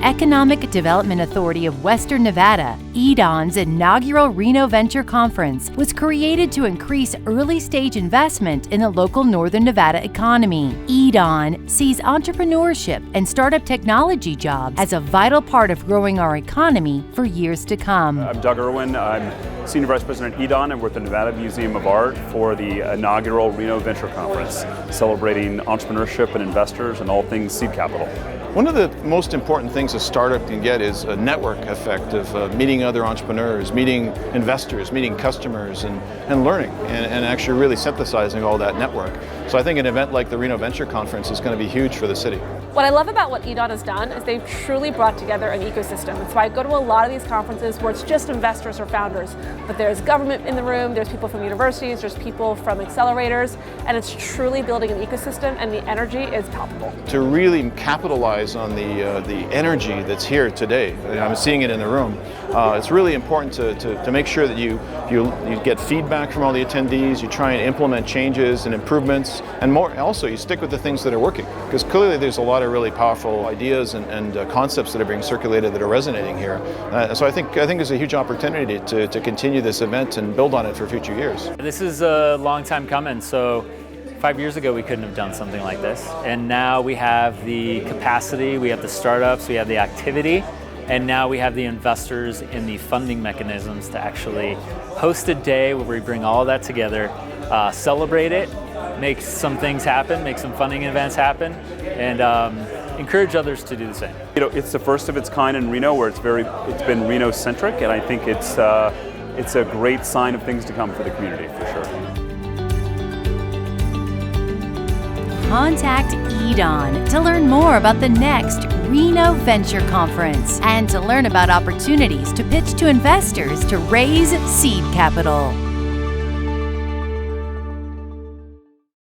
Economic Development Authority of Western Nevada, EDON's inaugural Reno Venture Conference was created to increase early-stage investment in the local Northern Nevada economy. EDON sees entrepreneurship and startup technology jobs as a vital part of growing our economy for years to come. I'm Doug Irwin. I'm Senior Vice President at EDON and we're at the Nevada Museum of Art for the inaugural Reno Venture Conference, celebrating entrepreneurship and investors and all things seed capital. One of the most important things a startup can get is a network effect of meeting other entrepreneurs, meeting investors, meeting customers, and learning, and actually really synthesizing all that network. So I think an event like the Reno Venture Conference is going to be huge for the city. What I love about what EDON has done is they've truly brought together an ecosystem. That's why I go to a lot of these conferences where it's just investors or founders, but there's government in the room, there's people from universities, there's people from accelerators, and it's truly building an ecosystem, and the energy is palpable. To really capitalize on the energy that's here today, I'm seeing it in the room, it's really important to make sure that you get feedback from all the attendees, you try and implement changes and improvements, and more also you stick with the things that are working, because clearly there's a lot of really powerful ideas and concepts that are being circulated that are resonating here. So I think there's a huge opportunity to continue this event and build on it for future years. This is a long time coming. So 5 years ago, we couldn't have done something like this. And now we have the capacity, we have the startups, we have the activity, and now we have the investors and the funding mechanisms to actually host a day where we bring all that together, celebrate it, make some things happen, make some funding events happen, and encourage others to do the same. You know, it's the first of its kind in Reno where it's been Reno-centric, and I think it's a great sign of things to come for the community, for sure. Contact EDON to learn more about the next Reno Venture Conference and to learn about opportunities to pitch to investors to raise seed capital.